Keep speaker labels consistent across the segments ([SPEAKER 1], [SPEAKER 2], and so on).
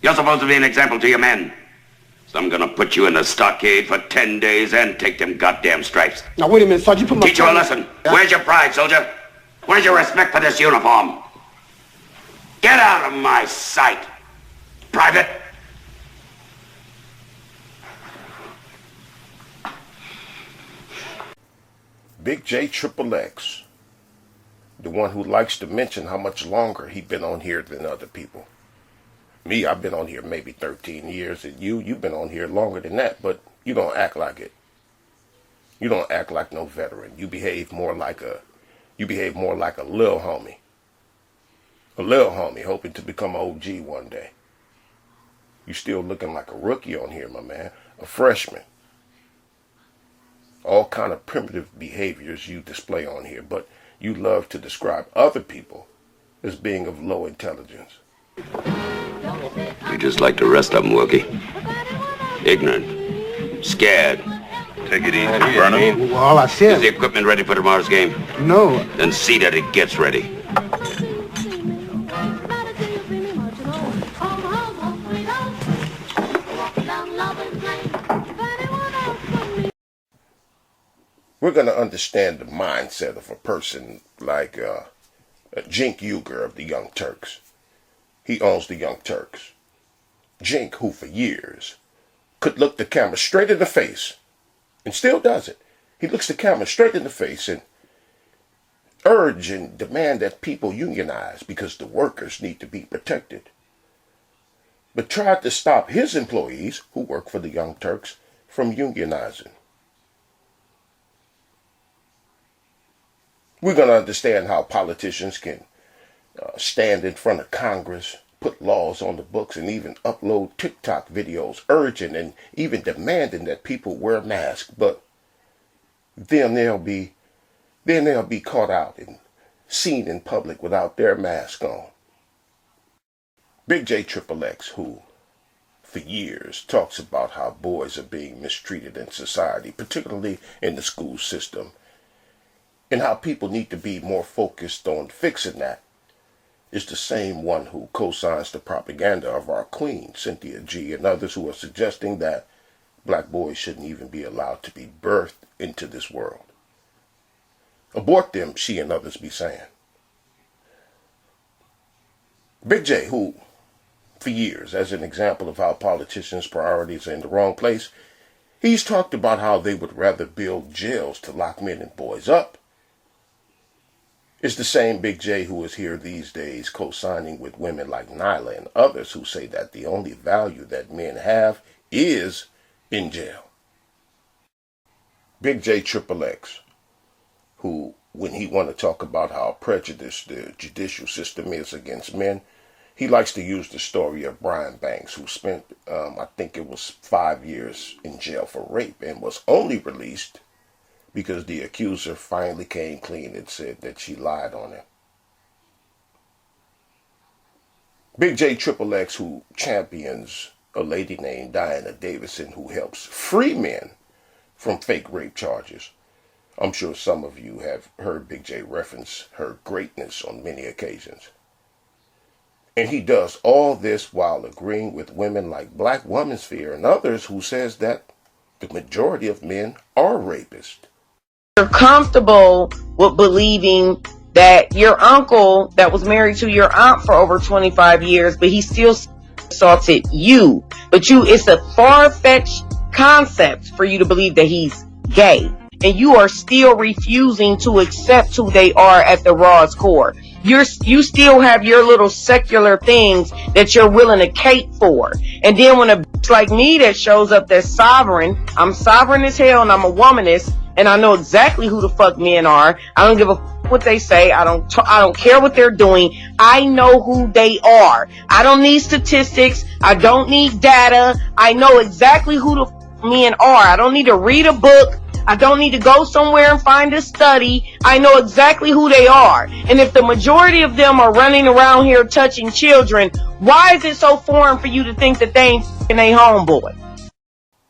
[SPEAKER 1] You're supposed to be an example to your men. So I'm gonna put you in the stockade for 10 days and take them goddamn stripes.
[SPEAKER 2] Now, wait a minute, Sergeant. You put my...
[SPEAKER 1] Teach you a lesson. Yeah. Where's your pride, soldier? Where's your respect for this uniform? Get out of my sight, Private.
[SPEAKER 3] Bigjxxx, the one who likes to mention how much longer he's been on here than other people. Me, I've been on here maybe 13 years, and you've been on here longer than that, but you don't act like it. You don't act like no veteran. You behave more like a little homie. A little homie hoping to become OG one day. You still looking like a rookie on here, my man. A freshman. All kind of primitive behaviors you display on here, but you love to describe other people as being of low intelligence.
[SPEAKER 1] You just like the rest of them, Wilkie. Ignorant. Scared. Take it easy, Vernon.
[SPEAKER 2] Well, all I said...
[SPEAKER 1] Is the equipment ready for tomorrow's game?
[SPEAKER 2] No.
[SPEAKER 1] Then see that it gets ready.
[SPEAKER 3] We're going to understand the mindset of a person like Cenk Uygur of the Young Turks. He owns the Young Turks. Cenk, who for years could look the camera straight in the face, and still does it. He looks the camera straight in the face and urge and demand that people unionize because the workers need to be protected. But tried to stop his employees, who work for the Young Turks, from unionizing. We're going to understand how politicians can stand in front of Congress, put laws on the books, and even upload TikTok videos urging and even demanding that people wear masks. But then they'll be caught out and seen in public without their mask on. Bigjxxx, who for years talks about how boys are being mistreated in society, particularly in the school system, and how people need to be more focused on fixing that, is the same one who co-signs the propaganda of our queen, Cynthia G., and others who are suggesting that black boys shouldn't even be allowed to be birthed into this world. Abort them, she and others be saying. Bigjxxx, who, for years, as an example of how politicians' priorities are in the wrong place, he's talked about how they would rather build jails to lock men and boys up. It's the same Bigjxxx who is here these days co-signing with women like Nyla and others who say that the only value that men have is in jail. Bigjxxx, who, when he want to talk about how prejudiced the judicial system is against men, he likes to use the story of Brian Banks, who spent, I think it was 5 years in jail for rape and was only released because the accuser finally came clean and said that she lied on him. Bigjxxx, who champions a lady named Diana Davison, who helps free men from fake rape charges. I'm sure some of you have heard Bigjxxx reference her greatness on many occasions. And he does all this while agreeing with women like Black Women's Fear and others who says that the majority of men are rapists.
[SPEAKER 4] You're comfortable with believing that your uncle that was married to your aunt for over 25 years, but he still assaulted you. But it's a far-fetched concept for you to believe that he's gay. And you are still refusing to accept who they are at the rawest core. You still have your little secular things that you're willing to cape for. And then when a bitch like me that shows up that's sovereign, I'm sovereign as hell and I'm a womanist, and I know exactly who the fuck men are. I don't give a fuck what they say. I don't care what they're doing. I know who they are. I don't need statistics. I don't need data. I know exactly who the fuck men are. I don't need to read a book. I don't need to go somewhere and find a study. I know exactly who they are. And if the majority of them are running around here touching children, why is it so foreign for you to think that they ain't f***ing a homeboy?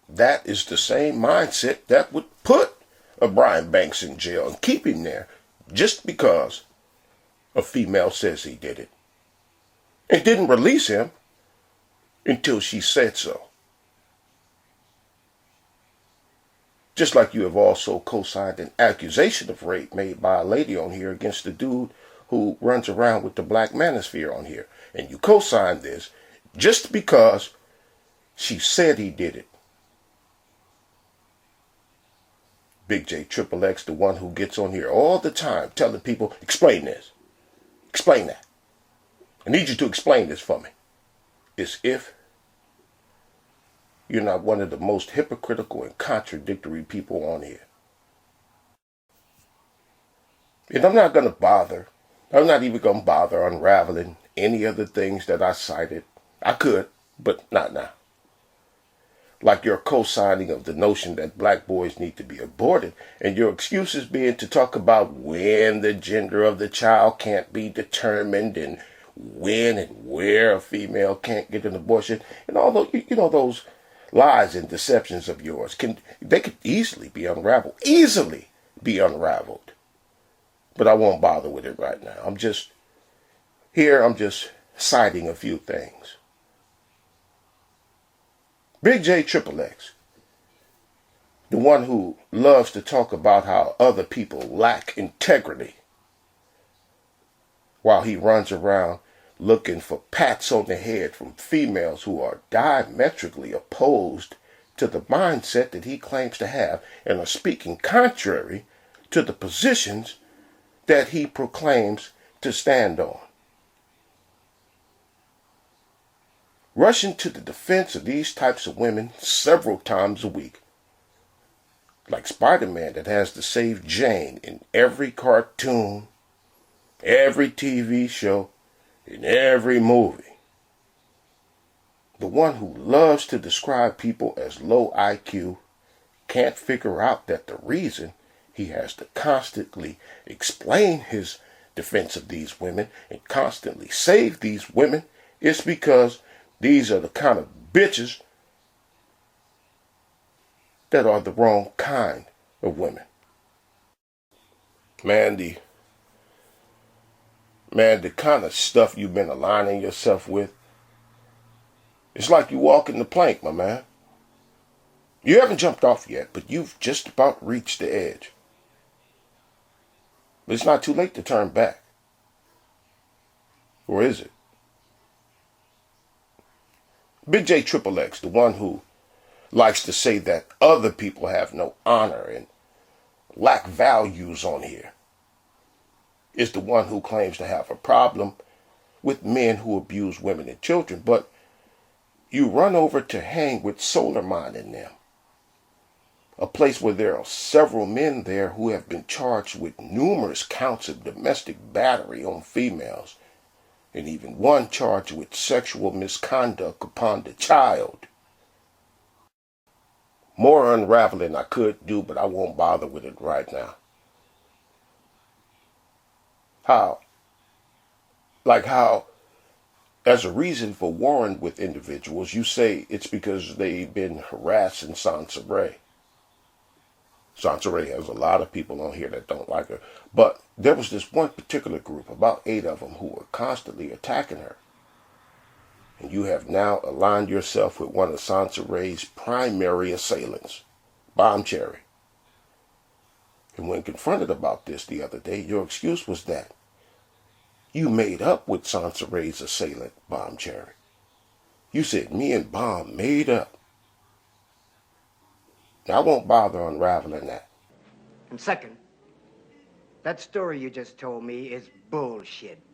[SPEAKER 3] That is the same mindset that would put a Brian Banks in jail and keep him there just because a female says he did it. It didn't release him. until she said so. Just like you have also co-signed an accusation of rape made by a lady on here against the dude who runs around with the Black Manosphere on here. And you co-signed this just because she said he did it. Bigjxxx, the one who gets on here all the time telling people, explain this, explain that. I need you to explain this for me. As if you're not one of the most hypocritical and contradictory people on here. And I'm not going to bother. I'm not even going to bother unraveling any of the things that I cited. I could, but not now. Like your co-signing of the notion that black boys need to be aborted, and your excuses being to talk about when the gender of the child can't be determined, and when and where a female can't get an abortion, and all those, those lies and deceptions of yours could easily be unraveled. But I won't bother with it right now. I'm just citing a few things. Bigjxxx, the one who loves to talk about how other people lack integrity, while he runs around looking for pats on the head from females who are diametrically opposed to the mindset that he claims to have and are speaking contrary to the positions that he proclaims to stand on. Rushing to the defense of these types of women several times a week. Like Spider-Man that has to save Jane in every cartoon, every TV show, in every movie. The one who loves to describe people as low IQ can't figure out that the reason he has to constantly explain his defense of these women and constantly save these women is because these are the kind of bitches that are the wrong kind of women. Man, the kind of stuff you've been aligning yourself with, it's like you walking the plank, my man. You haven't jumped off yet, but you've just about reached the edge. But it's not too late to turn back. Or is it? Bigjxxx, the one who likes to say that other people have no honor and lack values on here, is the one who claims to have a problem with men who abuse women and children, but you run over to hang with Solar Mind and them, a place where there are several men there who have been charged with numerous counts of domestic battery on females, and even one charged with sexual misconduct upon the child. More unraveling I could do, but I won't bother with it right now. How, as a reason for warring with individuals, you say it's because they've been harassing Sansa Ray. Sansa Ray has a lot of people on here that don't like her. But there was this one particular group, about 8 of them, who were constantly attacking her. And you have now aligned yourself with one of Sansa Ray's primary assailants, Bomb Cherry. And when confronted about this the other day, your excuse was that you made up with Sansa Ray's assailant, Bomb Cherry. You said me and Bomb made up. I won't bother unraveling that.
[SPEAKER 2] And second, that story you just told me is bullshit.